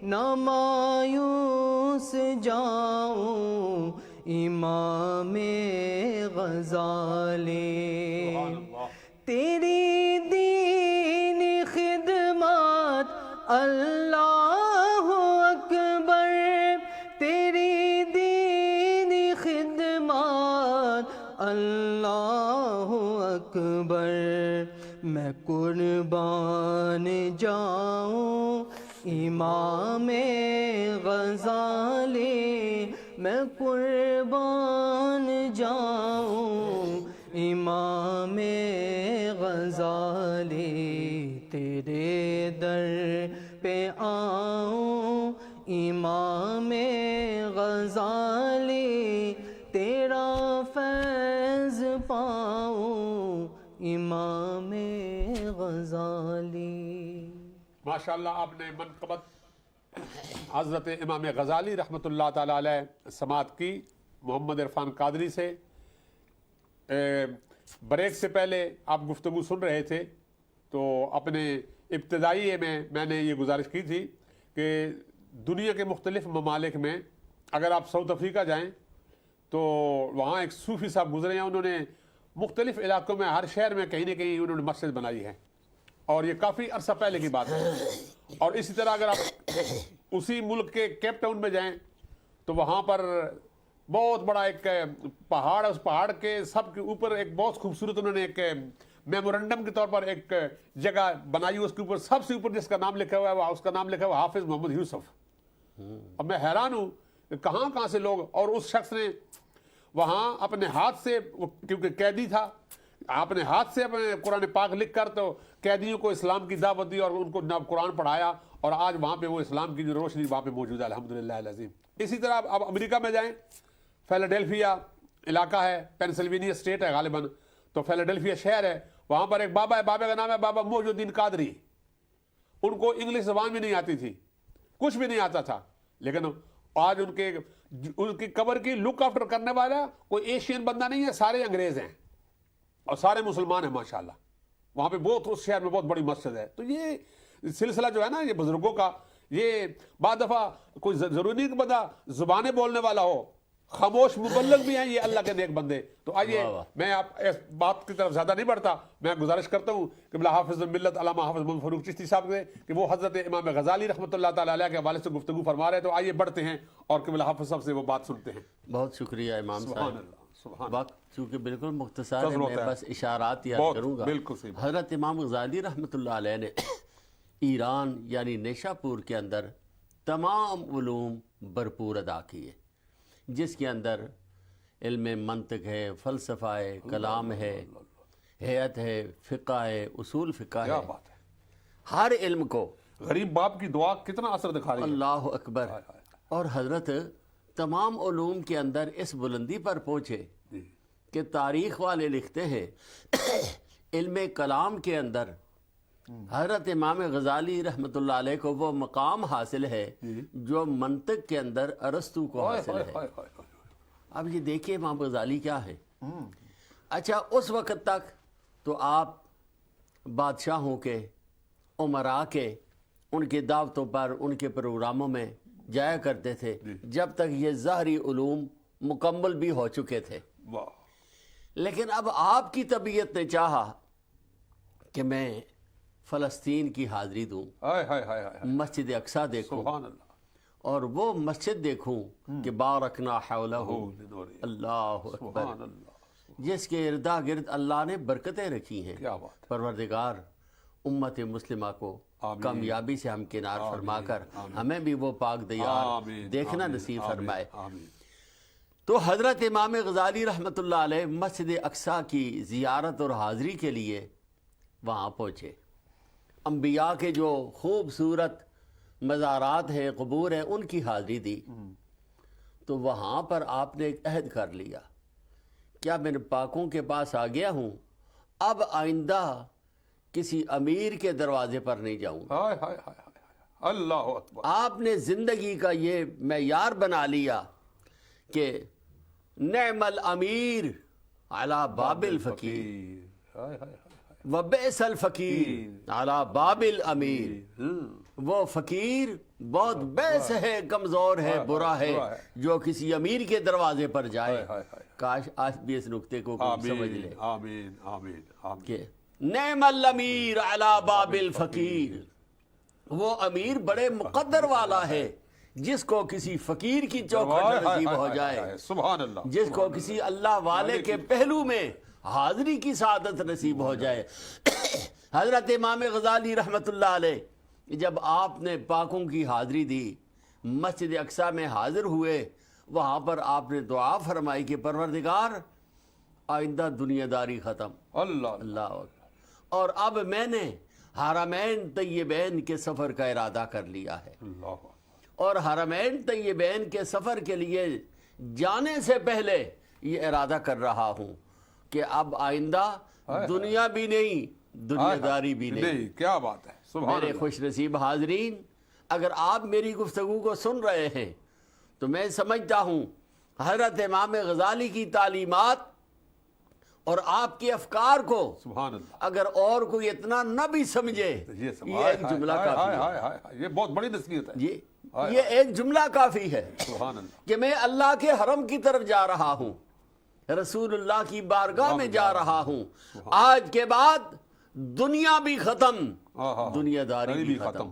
نہ مایوس جاؤں امام غزالی. تیری دینی خدمات اللہ اکبر، تیری دینی خدمات اللہ اکبر، میں قربان جاؤں امام غزالی، میں قربان جاؤں امام غزالی. تیرے در پہ آؤں امام غزالی، تیرا فیض پاؤں امام غزالی. ماشاءاللہ آپ نے منقبت حضرت امام غزالی رحمۃ اللہ تعالیٰ علیہ سماعت کی محمد عرفان قادری سے. بریک سے پہلے آپ گفتگو سن رہے تھے تو اپنے ابتدائی میں نے یہ گزارش کی تھی کہ دنیا کے مختلف ممالک میں اگر آپ ساؤتھ افریقہ جائیں تو وہاں ایک صوفی صاحب گزرے ہیں، انہوں نے مختلف علاقوں میں ہر شہر میں کہیں نہ کہیں انہوں نے مسجد بنائی ہے اور یہ کافی عرصہ پہلے کی بات ہے. اور اسی طرح اگر آپ اسی ملک کے کیپ ٹاؤن میں جائیں تو وہاں پر بہت بڑا ایک پہاڑ ہے، اس پہاڑ کے سب کے اوپر ایک بہت خوبصورت انہوں نے ایک میمورنڈم کے طور پر ایک جگہ بنائی، اس کے اوپر سب سے اوپر جس کا نام لکھا ہوا ہے اس کا نام لکھا ہوا حافظ محمد یوسف. اب میں حیران ہوں کہ کہاں سے لوگ، اور اس شخص نے وہاں اپنے ہاتھ سے، کیونکہ قیدی تھا، اپنے ہاتھ سے اپنے قرآن پاک لکھ کر تو قیدیوں کو اسلام کی دعوت دی اور ان کو قرآن پڑھایا، اور آج وہاں پہ وہ اسلام کی جو روشنی وہاں پہ موجود ہے الحمدللہ العظیم. اسی طرح اب امریکہ میں جائیں، فیلاڈیلفیا علاقہ ہے، پینسلوینیا اسٹیٹ ہے غالباً، تو فیلاڈیلفیا شہر ہے، وہاں پر ایک بابا ہے، بابا کا نام ہے بابا محی الدین قادری. ان کو انگلش زبان بھی نہیں آتی تھی، کچھ بھی نہیں آتا تھا، لیکن آج ان کی قبر کی لک آفٹر کرنے والا کوئی ایشین بندہ نہیں ہے، سارے انگریز ہیں اور سارے مسلمان ہیں ماشاءاللہ. وہاں پہ اس شہر میں بہت بڑی مسجد ہے. تو یہ سلسلہ جو ہے نا یہ بزرگوں کا، یہ بعض دفعہ کوئی ضروری نہیں کہ بندہ زبانیں بولنے والا ہو، خاموش مبلغ بھی ہیں یہ اللہ کے نیک بندے. تو آئیے میں آپ اس بات کی طرف زیادہ نہیں بڑھتا، میں گزارش کرتا ہوں کہ بلا حافظ الملت علامہ حافظ محمد فاروق چشتی صاحب سے کہ وہ حضرت امام غزالی رحمۃ اللہ تعالیٰ علیہ کے حوالے سے گفتگو فرما رہے ہیں. تو آئیے بڑھتے ہیں اور قبلہ حافظ صاحب سے وہ بات سنتے ہیں. بہت شکریہ امام صاحب. وقت چونکہ بالکل مختصر ہے، میں بس اشارات یاد کروں گا. حضرت امام غزالی رحمۃ اللہ علیہ نے ایران یعنی نیشا پور کے اندر تمام علوم بھرپور ادا کیے، جس کے اندر علم منطق ہے، فلسفہ ہے، کلام ہے، حیات ہے، فقہ ہے، اصول فقہ کیا ہے، بات ہے، ہر علم کو غریب باپ کی دعا کتنا اثر دکھا رہی ہے. اللہ اکبر. اور حضرت تمام علوم کے اندر اس بلندی پر پہنچے کہ تاریخ والے لکھتے ہیں علم کلام کے اندر حضرت امام غزالی رحمۃ اللہ علیہ کو وہ مقام حاصل ہے جو منطق کے اندر ارسطو کو حاصل ہے. اب یہ دیکھیں امام غزالی کیا ہے. اچھا اس وقت تک تو آپ بادشاہوں کے، عمراء کے، ان کے دعوتوں پر، ان کے پروگراموں میں جایا کرتے تھے جب تک یہ ظاہری علوم مکمل بھی ہو چکے تھے. لیکن اب آپ کی طبیعت نے چاہا کہ میں فلسطین کی حاضری دوں، مسجد اقصیٰ دیکھوں اور وہ مسجد دیکھوں کہ بارکنا حولہ، اللہ اکبر، جس کے اردا گرد اللہ نے برکتیں رکھی ہیں. پروردگار امت مسلمہ کو کامیابی سے ہم کنار فرما کر ہمیں بھی وہ پاک دیار دیکھنا نصیب فرمائے. تو حضرت امام غزالی رحمۃ اللہ علیہ مسجد اقصیٰ کی زیارت اور حاضری کے لیے وہاں پہنچے. انبیاء کے جو خوبصورت مزارات ہیں، قبور ہیں، ان کی حاضری دی. تو وہاں پر آپ نے ایک عہد کر لیا، کیا میں پاکوں کے پاس آ گیا ہوں، اب آئندہ کسی امیر کے دروازے پر نہیں جاؤں. اللہ اکبر. آپ نے زندگی کا یہ معیار بنا لیا کہ نعم الامیر علی باب الفقیر وبئس الفقیر علی باب الامیر. وہ فقیر بہت بیس ہے، کمزور ہے، برا ہے جو کسی امیر کے دروازے پر جائے. کاش آج بھی اس نقطے کو سمجھ لے. آمین آمین آمین. کہ نعم الامیر علی باب الفقیر، وہ امیر بڑے مقدر والا ہے جس کو کسی فقیر کی چوکھٹ نصیب ہو جائے، سبحان اللہ، جس کو کسی اللہ والے کے پہلو میں حاضری کی سعادت نصیب ہو جائے. حضرت امام غزالی رحمۃ اللہ علیہ جب آپ نے پاکوں کی حاضری دی، مسجد اقصیٰ میں حاضر ہوئے، وہاں پر آپ نے دعا فرمائی کہ پروردگار آئندہ دنیا داری ختم. اللہ اور اب میں نے حرمین طیبین کے سفر کا ارادہ کر لیا ہے، اور حرمین طیبین کے سفر کے لیے جانے سے پہلے یہ ارادہ کر رہا ہوں کہ اب آئندہ دنیا بھی نہیں، دنیا داری بھی نہیں. کیا بات ہے. میرے خوش نصیب حاضرین، اگر آپ میری گفتگو کو سن رہے ہیں تو میں سمجھتا ہوں حضرت امام غزالی کی تعلیمات اور آپ کے افکار کو سبحان اللہ اگر اور کوئی اتنا نہ بھی سمجھے، یہ ایک جملہ کافی ہے. یہ بہت بڑی نصیحت ہے. یہ ایک جملہ کافی ہے سبحان اللہ کہ میں اللہ کے حرم کی طرف جا رہا ہوں، رسول اللہ کی بارگاہ میں جا رہا ہوں. آج کے بعد دنیا بھی ختم، دنیا داری بھی ختم.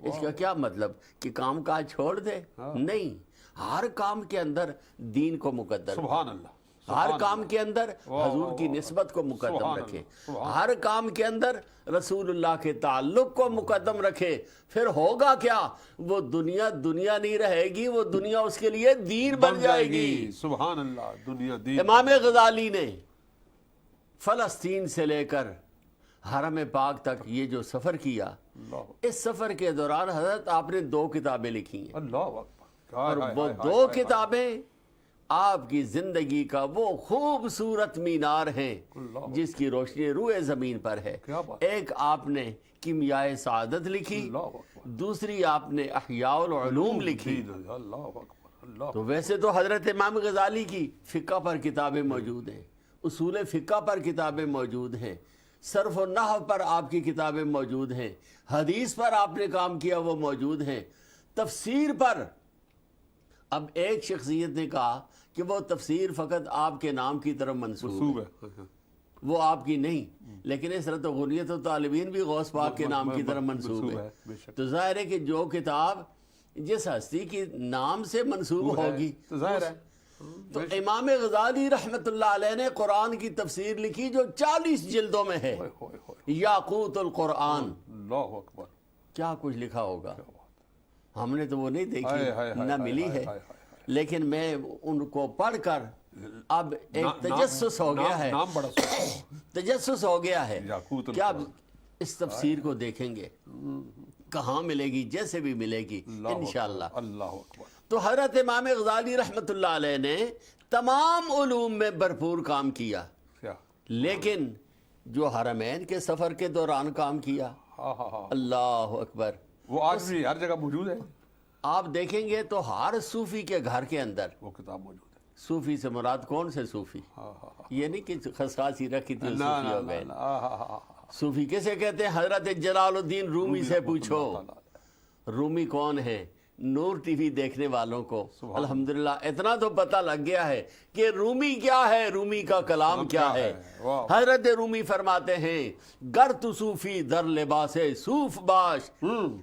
اس کا کیا مطلب کہ کام کاج چھوڑ دے؟ نہیں، ہر کام کے اندر دین کو مقدر، سبحان اللہ، ہر کام کے اندر حضور کی نسبت کو مقدم رکھے، ہر کام کے اندر رسول اللہ کے تعلق کو مقدم رکھے. پھر ہوگا کیا؟ وہ دنیا دنیا نہیں رہے گی، وہ دنیا اس کے لیے دین بن جائے گی. سبحان اللہ، دنیا دین. امام غزالی نے فلسطین سے لے کر حرم پاک تک یہ جو سفر کیا، اس سفر کے دوران حضرت آپ نے 2 کتابیں لکھی ہیں. اللہ اکبر. اور وہ 2 کتابیں آپ کی زندگی کا وہ خوبصورت مینار ہیں جس کی روشنی روئے زمین پر ہے. ایک آپ نے کیمیائے سعادت لکھی، دوسری آپ نے احیاء العلوم لکھی. تو ویسے تو حضرت امام غزالی کی فقہ پر کتابیں موجود ہیں، اصول فقہ پر کتابیں موجود ہیں، صرف و نحو پر آپ کی کتابیں موجود ہیں، حدیث پر آپ نے کام کیا وہ موجود ہیں، تفسیر پر. اب ایک شخصیت نے کہا کہ وہ تفسیر فقط آپ کے نام کی طرف منسوب ہے، وہ آپ کی نہیں، لیکن اس طرح تو غنیت و طالبین بھی غوث پاک کے نام کی طرف منسوب ہے. تو ظاہر ہے کہ جو کتاب جس ہستی کی نام سے منسوب ہوگی ظاہر ہے. تو امام غزالی رحمت اللہ علیہ نے قرآن کی تفسیر لکھی جو 40 جلدوں میں ہے، یاقوت القرآن. اللہ اکبر. کیا کچھ لکھا ہوگا. ہم نے تو وہ نہیں ہائے، دیکھی، ہائے، نہ ہائے، ملی ہائے، ہے، ہائے، لیکن میں ان کو پڑھ کر اب ایک تجسس ہو گیا ہے، نام بڑا سوچا تجسس ہو گیا ہے یاقوت کہ اب اس تفسیر کو دیکھیں گے کہاں ملے گی، جیسے بھی ملے گی انشاءاللہ۔ اللہ اکبر۔ تو حضرت امام غزالی رحمۃ اللہ علیہ نے تمام علوم میں بھرپور کام کیا، کیا لیکن جو حرمین کے سفر کے دوران کام کیا، ہاں ہاں ہاں، اللہ اکبر، وہ آج بھی ہر جگہ موجود ہے، آپ دیکھیں گے تو ہر صوفی کے گھر کے اندر وہ کتاب موجود ہے۔ صوفی سے مراد کون سے صوفی؟ یہ نہیں کہ خصاصی رکھی تھی صوفی ہو گئے، صوفی کیسے کہتے ہیں؟ حضرت جلال الدین رومی سے پوچھو، رومی کون ہے؟ نور ٹی وی دیکھنے والوں کو الحمدللہ اتنا تو پتہ لگ گیا ہے کہ رومی کیا ہے، رومی کا کلام کیا ہے۔ حضرت رومی فرماتے ہیں گر تو صوفی در لباس صوف باش،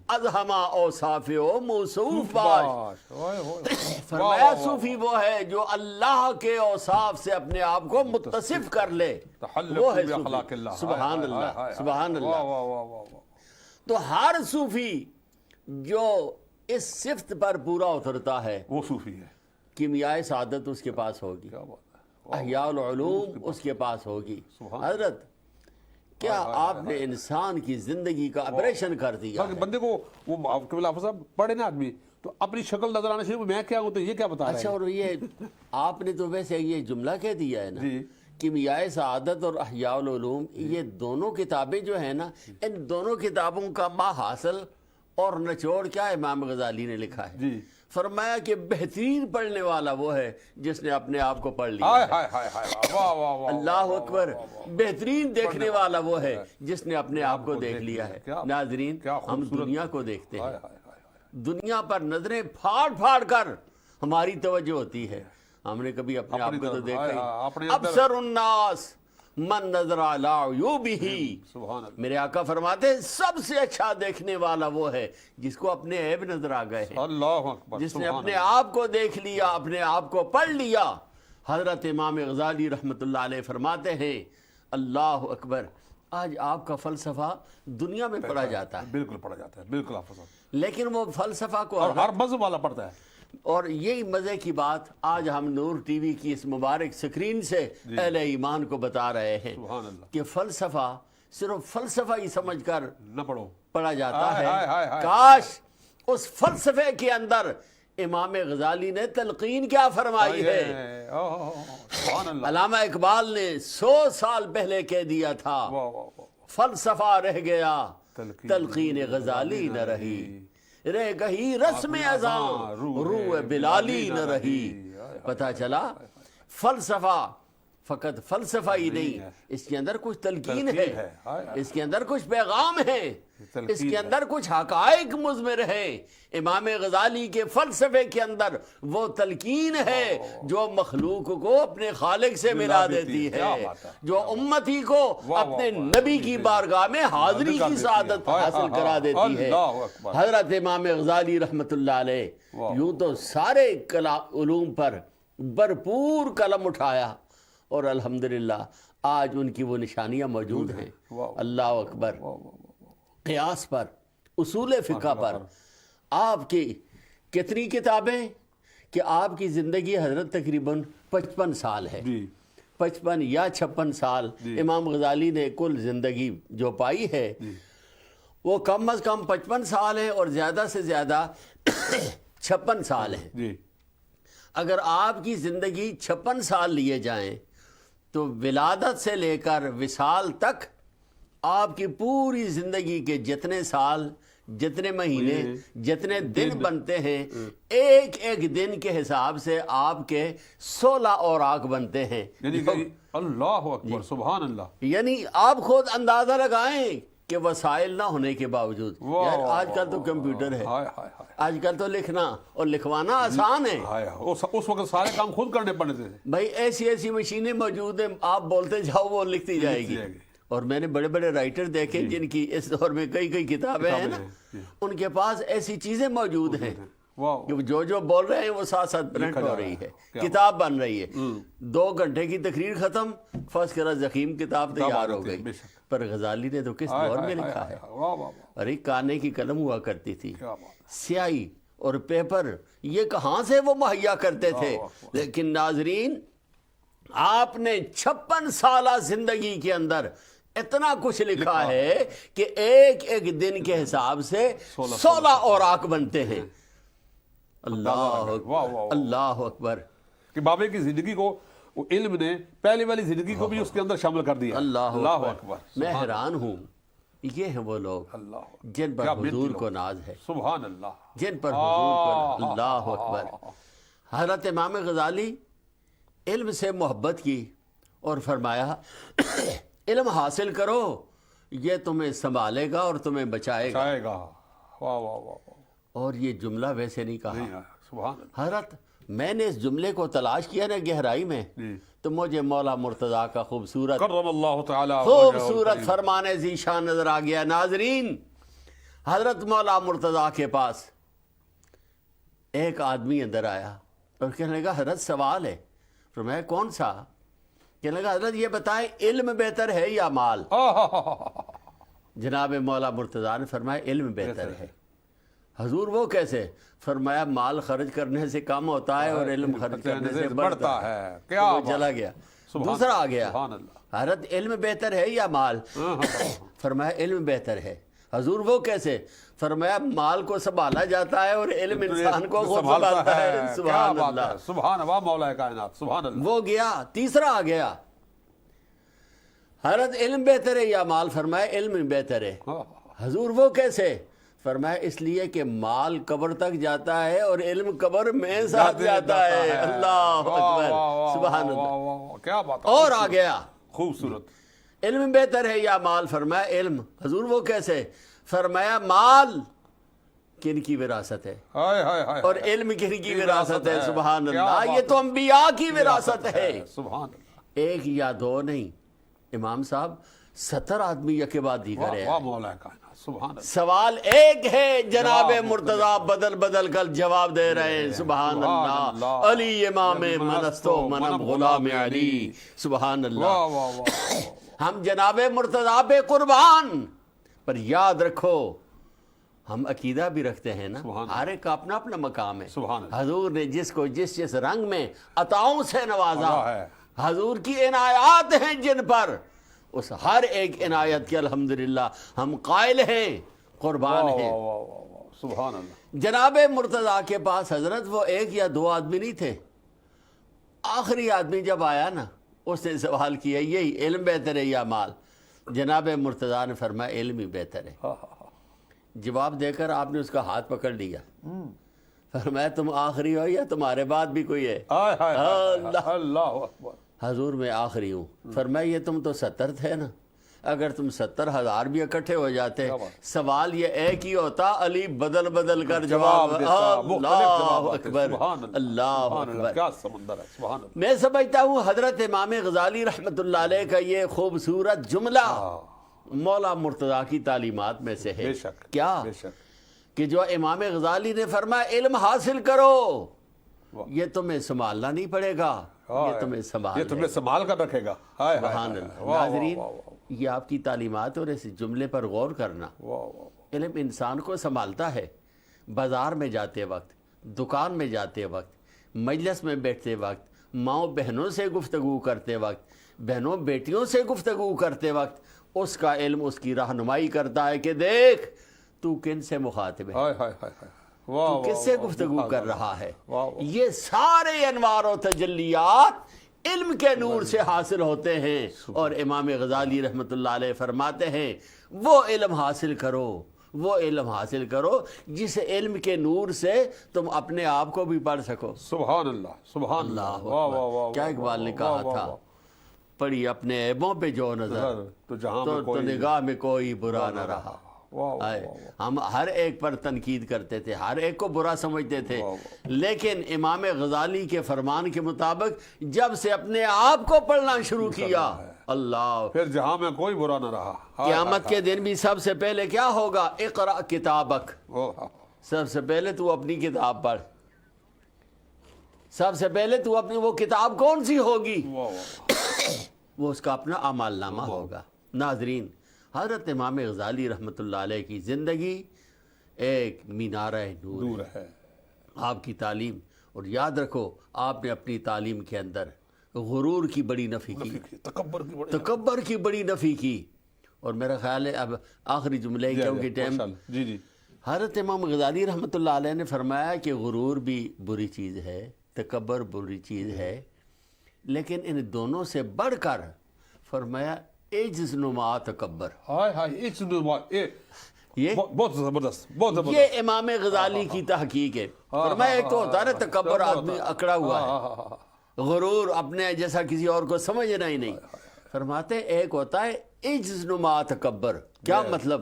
از ہما اوصاف و موصوف باش۔ فرمایا صوفی وہ ہے جو اللہ کے اوصاف سے اپنے آپ کو متصف کر لے، وہ ہے صوفی۔ سبحان اللہ، سبحان اللہ۔ تو ہر صوفی جو اس صفت پر پورا اترتا ہے وہ صوفی ہے، کیمیائے سعادت اس کے پاس ہوگی، احیاء العلوم اس کے پاس ہوگی۔ حضرت کیا آپ نے انسان کی زندگی کا آپریشن کر دیا ہے؟ بندے کو وہ قبل حافظ صاحب پڑھے نا آدمی تو اپنی شکل نظر آنا شروع، میں کیا ہوں تو یہ کیا بتا رہے اچھا، ہیں؟ اور یہ آپ نے تو ویسے یہ جملہ کہہ دیا ہے نا، کیمیائے سعادت اور احیاء العلوم، یہ دونوں کتابیں جو ہیں نا، ان دونوں کتابوں کا ماحاصل اور نچوڑ کیا امام غزالی نے لکھا ہے؟ فرمایا کہ بہترین پڑھنے والا وہ ہے جس نے اپنے آپ کو پڑھ لیا ہے۔ اللہ اکبر۔ بہترین دیکھنے والا وہ ہے جس نے اپنے آپ کو دیکھ لیا ہے۔ ناظرین، ہم دنیا کو دیکھتے ہیں، دنیا پر نظریں پھاڑ پھاڑ کر ہماری توجہ ہوتی ہے، ہم نے کبھی اپنے آپ کو تو دیکھا ہی؟ ابصر الناس من نظر علی عیوبہ، میرے آقا فرماتے ہیں سب سے اچھا دیکھنے والا وہ ہے جس کو اپنے عیب نظر آ گئے ہیں، اللہ اکبر، جس نے اپنے آپ کو دیکھ لیا، اپنے آپ کو پڑھ لیا۔ حضرت امام غزالی رحمۃ اللہ علیہ فرماتے ہیں اللہ اکبر، آج آپ کا فلسفہ دنیا میں پڑھا جاتا ہے، بالکل پڑھا جاتا ہے، بالکل حافظ صاحب، لیکن وہ فلسفہ کو اور ہر مذہب والا پڑھتا ہے۔ اور یہی مزے کی بات آج ہم نور ٹی وی کی اس مبارک سکرین سے اہل ایمان کو بتا رہے ہیں کہ فلسفہ صرف فلسفہ ہی سمجھ کر نہ پڑھا جاتا ہے، کاش اس فلسفے کے اندر امام غزالی نے تلقین کیا فرمائی ہے۔ علامہ اقبال نے 100 سال پہلے کہہ دیا تھا فلسفہ رہ گیا تلقین غزالی نہ رہی، رہ گئی رسم اذاں روح بلالی نہ رہی۔ پتہ چلا فلسفہ فقط فلسفہ ہی نہیں، اس کے اندر کچھ تلقین ہے، اس کے اندر کچھ پیغام ہے، اس کے اندر کچھ حقائق مضمر ہے۔ امام غزالی کے فلسفے کے اندر وہ تلقین ہے جو مخلوق کو اپنے خالق سے ملا دیتی ہے، جو امتی کو اپنے نبی کی بارگاہ میں حاضری کی سعادت حاصل کرا دیتی ہے۔ حضرت امام غزالی رحمۃ اللہ علیہ یوں تو سارے علوم پر بھرپور قلم اٹھایا، اور الحمدللہ آج ان کی وہ نشانیاں موجود ہیں۔ اللہ اکبر۔ قیاس پر، اصول فقہ پر آپ کی کتنی کتابیں کہ آپ کی زندگی حضرت تقریباً 55 سال ہے، 55 یا 56 سال امام غزالی نے کل زندگی جو پائی ہے وہ کم از کم 55 سال ہے، اور زیادہ سے زیادہ 56 سال ہے۔ اگر آپ کی زندگی 56 سال لیے جائیں تو ولادت سے لے کر وصال تک آپ کی پوری زندگی کے جتنے سال، جتنے مہینے، جتنے دن بنتے ہیں، ایک ایک دن کے حساب سے آپ کے 16 اوراق بنتے ہیں۔ اللہ اکبر، سبحان اللہ۔ یعنی آپ خود اندازہ لگائیں کہ وسائل نہ ہونے کے باوجود، یار آج کل تو کمپیوٹر ہے، آج کل تو لکھنا اور لکھوانا آسان ہے، اس وقت سارے کام خود کرنے پڑتے تھے۔ بھائی ایسی مشینیں موجود ہیں، آپ بولتے جاؤ وہ لکھتی جائے گی۔ اور میں نے بڑے بڑے رائٹر دیکھے جن کی اس دور میں کئی کتابیں ہیں نا، ان کے پاس ایسی چیزیں موجود ہیں کہ جو بول رہے ہیں وہ ساتھ ساتھ پرنٹ ہو رہی ہے، کتاب بن رہی ہے۔ 2 گھنٹے کی تقریر ختم، فرض کرا زخیم کتاب تیار ہو گئی۔ پر غزالی نے تو کس دور میں لکھا ہے؟ ارے کانے کی قلم ہوا کرتی تھی، سیاہی اور پیپر یہ کہاں سے وہ مہیا کرتے تھے. لیکن ناظرین آپ نے 56 سالہ زندگی کے اندر اتنا کچھ لکھا ہے کہ ایک ایک دن کے حساب سے 16 اوراق بنتے ہیں. اللہ اکبر اللہ اکبر. کہ بابے کی زندگی کو علم نے پہلی والی زندگی کو بھی اس کے اندر شامل کر دیا. اللہ اکبر. میں حیران ہوں یہ ہیں وہ لوگ جن پر حضور کو ناز ہے. سبحان اللہ. جن پر حضور کو اللہ اکبر. حضرت امام غزالی علم سے محبت کی اور فرمایا علم حاصل کرو یہ تمہیں سنبھالے گا اور تمہیں بچائے گا. واہ واہ واہ. اور یہ جملہ ویسے نہیں کہا. سبحان اللہ. حضرت میں نے اس جملے کو تلاش کیا نا گہرائی میں تو مجھے مولا مرتضیٰ کا خوبصورت کرم اللہ تعالی خوبصورت فرمان ذیشان نظر آ گیا. ناظرین حضرت مولا مرتضیٰ کے پاس ایک آدمی اندر آیا اور کہنے لگا حضرت سوال ہے. فرمایا کون سا؟ کہنے لگا حضرت یہ بتائیں علم بہتر ہے یا مال؟ جناب مولا مرتضیٰ نے فرمایا علم بہتر ہے. حضور وہ کیسے؟ فرمایا مال خرچ کرنے سے کم ہوتا ہے اور علم خرچ کرنے سے بڑھتا ہے. کیا وہ چلا گیا. دوسرا آ گیا حضرت علم بہتر ہے یا مال؟ فرمایا علم بہتر ہے. حضور وہ کیسے؟ فرمایا مال کو سنبھالا جاتا ہے اور علم انسان کو خود سنبھالتا ہے. سبحان اللہ. سبحان اللہ مولا کائنات. سبحان اللہ. وہ گیا. تیسرا آ گیا حضرت علم بہتر ہے یا مال؟ فرمایا علم بہتر ہے. حضور وہ کیسے؟ فرمایا اس لیے کہ مال قبر تک جاتا ہے اور علم قبر میں ساتھ جاتا ہے. اللہ اکبر. سبحان اللہ. کیا بات. اور آ گیا خوبصورت علم بہتر ہے یا مال؟ فرمایا علم. حضور وہ کیسے؟ فرمایا مال کن کی وراثت ہے اور علم کن کی وراثت ہے. سبحان اللہ. یہ تو انبیاء کی وراثت ہے. سبحان اللہ. ایک یا دو نہیں امام صاحب 70 آدمی یکے بعد دیگر ہے. سوال ایک ہے جناب مرتضیٰ بدل بدل کر جواب دے رہے ہیں. سبحان اللہ. علی امام منستو منم غلام علی. سبحان اللہ. ہم جناب مرتضیٰ پہ قربان. پر یاد رکھو ہم عقیدہ بھی رکھتے ہیں نا. ہر ایک کا اپنا اپنا مقام ہے. حضور نے جس کو جس رنگ میں عطاؤں سے نوازا ہے. حضور کی عنایات ہیں جن پر اس ہر ایک عنایت کی الحمدللہ ہم قائل ہیں قربان ہیں. سبحان اللہ. جناب مرتضیٰ کے پاس حضرت وہ ایک یا دو آدمی نہیں تھے. آخری آدمی جب آیا نا اس نے سوال کیا یہی علم بہتر ہے یا مال؟ جناب مرتضیٰ نے فرمایا علم ہی بہتر ہے. جواب دے کر آپ نے اس کا ہاتھ پکڑ لیا. فرمایا تم آخری ہو یا تمہارے بعد بھی کوئی ہے؟ اللہ اکبر. حضور میں آخری ہوں. فرمایا یہ تم تو 70 تھے نا. اگر تم 70,000 بھی اکٹھے ہو جاتے سوال یہ ایک ہی ہوتا. علی بدل بدل کر جواب. اللہ اکبر. اللہ اکبر. کیا سمندر ہے. سبحان اللہ. میں سمجھتا ہوں حضرت امام غزالی رحمت اللہ علیہ کا یہ خوبصورت جملہ مولا مرتضیٰ کی تعلیمات میں سے ہے. کیا کہ جو امام غزالی نے فرمایا علم حاصل کرو یہ تمہیں سنبھالنا نہیں پڑے گا یہ تمہیں سنبھال کر رکھے گا. سبحان اللہ. ناظرین یہ آپ کی تعلیمات اور اس جملے پر غور کرنا. علم انسان کو سنبھالتا ہے. بازار میں جاتے وقت دکان میں جاتے وقت مجلس میں بیٹھتے وقت ماؤں بہنوں سے گفتگو کرتے وقت بہنوں بیٹیوں سے گفتگو کرتے وقت اس کا علم اس کی رہنمائی کرتا ہے کہ دیکھ تو کن سے مخاطب ہے تو کس سے گفتگو کر رہا ہے. یہ سارے انوار و تجلیات علم کے نور سے حاصل ہوتے ہیں. اور امام غزالی رحمت اللہ علیہ فرماتے ہیں وہ علم حاصل کرو وہ علم حاصل کرو جس علم کے نور سے تم اپنے آپ کو بھی پڑھ سکو. سبحان اللہ. سبحان اللہ. کیا اقبال نے کہا تھا پڑھی اپنے عیبوں پہ جو نظر تو نگاہ میں کوئی برا نہ رہا. ہم ہر ایک پر تنقید کرتے تھے ہر ایک کو برا سمجھتے تھے لیکن امام غزالی کے فرمان کے مطابق جب سے اپنے آپ کو پڑھنا شروع کیا اللہ پھر جہاں میں کوئی برا نہ رہا. قیامت کے دن بھی سب سے پہلے کیا ہوگا؟ اقرأ کتابک. سب سے پہلے تو اپنی کتاب پڑھ. سب سے پہلے تو اپنی وہ کتاب کون سی ہوگی؟ وہ اس کا اپنا اعمال نامہ ہوگا. ناظرین حضرت امام غزالی رحمت اللہ علیہ کی زندگی ایک مینارہ نور ہے. آپ کی تعلیم، اور یاد رکھو آپ نے اپنی تعلیم کے اندر غرور کی بڑی نفی کی، تکبر کی بڑی نفی کی. اور میرا خیال ہے اب آخری جملے کیونکہ ٹائم، جی حضرت امام غزالی رحمۃ اللہ علیہ نے فرمایا کہ غرور بھی بری چیز ہے، تکبر بری چیز ہے، لیکن ان دونوں سے بڑھ کر فرمایا عجز نما تکبر. یہ بہت زبردست، بہت زبردست. یہ امام غزالی کی تحقیق ہے. فرمایا ایک تو ہوتا ہے نا تکبر، آدمی اکڑا ہوا ہے، غرور اپنے جیسا کسی اور کو سمجھنا ہی نہیں. فرماتے ایک ہوتا ہے عجز نما تکبر. کیا مطلب؟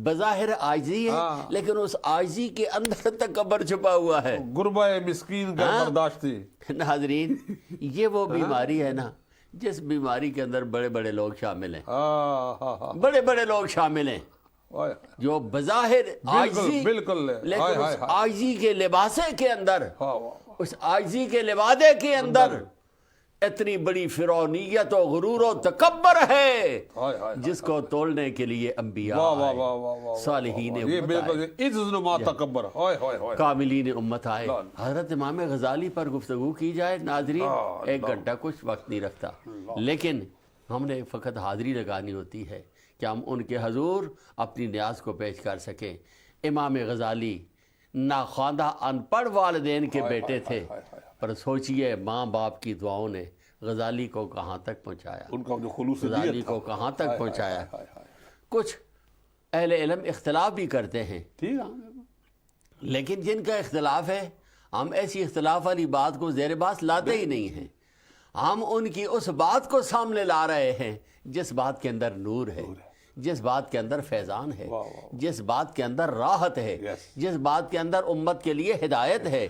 بظاہر عاجزی ہے لیکن اس عاجزی کے اندر تکبر چھپا ہوا ہے. غربہ مسکین کا برداشتی. ناظرین یہ وہ بیماری ہے نا جس بیماری کے اندر بڑے بڑے لوگ شامل ہیں، بڑے بڑے لوگ شامل ہیں جو بظاہر عاجزی، لیکن اس عاجزی کے لباسے کے اندر، اس عاجزی کے لبادے کے اندر اتنی بڑی فرعونیت و غرور و تکبر ہے جس کو توڑنے کے لیے انبیاء آئے، صالحین امت آئے، کاملین امت آئے. حضرت امام غزالی پر گفتگو کی جائے ناظرین ایک گھنٹہ کچھ وقت نہیں رکھتا، لیکن ہم نے فقط حاضری لگانی ہوتی ہے کہ ہم ان کے حضور اپنی نیاز کو پیش کر سکیں. امام غزالی ناخواندہ ان پڑھ والدین کے بیٹے تھے، پر سوچئے ماں باپ کی دعاؤں نے غزالی کو کہاں تک پہنچایا، ان کا جو خلوص غزالی کو کہاں تک پہنچایا. کچھ اہل علم اختلاف بھی کرتے ہیں، لیکن جن کا اختلاف ہے ہم ایسی اختلاف والی بات کو زیر بحث لاتے ہی نہیں ہیں. ہم ان کی اس بات کو سامنے لا رہے ہیں جس بات کے اندر نور ہے، جس بات کے اندر فیضان ہے، جس بات کے اندر راحت ہے، جس بات کے اندر امت کے لیے ہدایت ہے.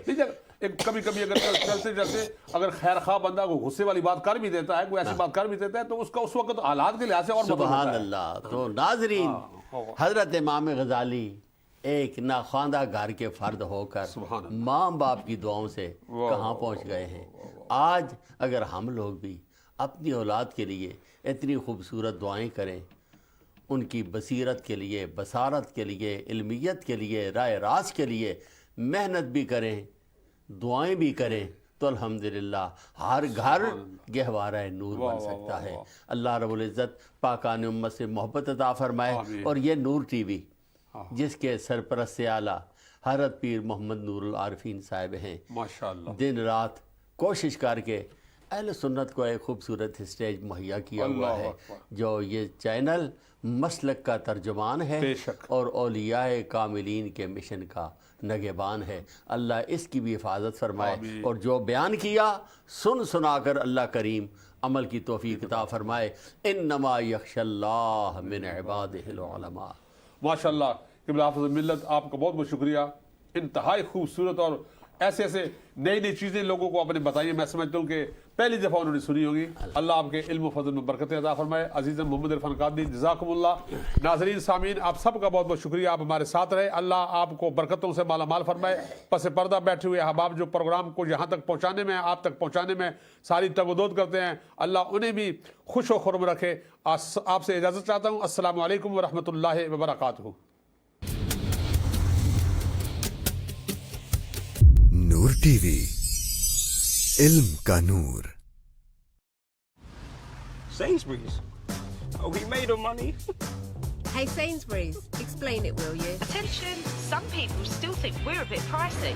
کبھی کبھی اگر چلتے چلتے اگر خیر خواہ بندہ کو غصے والی بات کر بھی دیتا ہے، کوئی ایسی بات کر بھی دیتا ہے، تو اس کا اس وقت حالات کے لحاظ سے اور سبحان اللہ. تو ناظرین حضرت امام غزالی ایک ناخواندہ گھر کے فرد ہو کر ماں باپ کی دعاؤں سے کہاں پہنچ گئے ہیں. آج اگر ہم لوگ بھی اپنی اولاد کے لیے اتنی خوبصورت دعائیں کریں، ان کی بصیرت کے لیے، بصارت کے لیے، علمیت کے لیے، رائے راست کے لیے محنت بھی کریں، دعائیں بھی کریں، تو الحمدللہ ہر گھر گہوارہ نور بن سکتا ہے. اللہ رب العزت پاکان امت سے محبت عطا فرمائے. اور یہ نور ٹی وی جس کے سرپرست اعلیٰ حضرت پیر محمد نور العارفین صاحب ہیں، ماشاءاللہ دن رات کوشش کر کے اہل سنت کو ایک خوبصورت اسٹیج مہیا کیا ہوا ہے. جو یہ چینل مسلک کا ترجمان ہے اور اولیاء کاملین کے مشن کا نگہبان ہے. اللہ اس کی بھی حفاظت فرمائے، اور جو بیان کیا سن سنا کر اللہ کریم عمل کی توفیق عطا فرمائے. انما یخشی اللہ من عبادہ العلماء. ماشاءاللہ. قبلہ حافظ ملت آپ کا بہت بہت شکریہ. انتہائی خوبصورت اور ایسے ایسے نئی نئی چیزیں لوگوں کو آپ نے بتائی ہیں. میں سمجھتا ہوں کہ پہلی دفعہ انہوں نے سنی ہوگی. اللہ آپ کے علم و فضل میں برکتیں عطا فرمائے. عزیز محمد عرفان قادری جزاکم اللہ. ناظرین سامعین آپ سب کا بہت بہت شکریہ، آپ ہمارے ساتھ رہے. اللہ آپ کو برکتوں سے مالا مال فرمائے. پس پردہ بیٹھے ہوئے احباب جو پروگرام کو یہاں تک پہنچانے میں، آپ تک پہنچانے میں ساری تگ و دود کرتے ہیں، اللہ انہیں بھی خوش و خرم رکھے. آپ سے اجازت چاہتا ہوں. السلام علیکم ورحمۃ اللہ وبرکاتہ. نور ٹی وی، علم کا نور. Sainsbury's. Are we made of money? Hey Sainsbury's, explain it, will you? Attention, some people still think we're a bit pricey.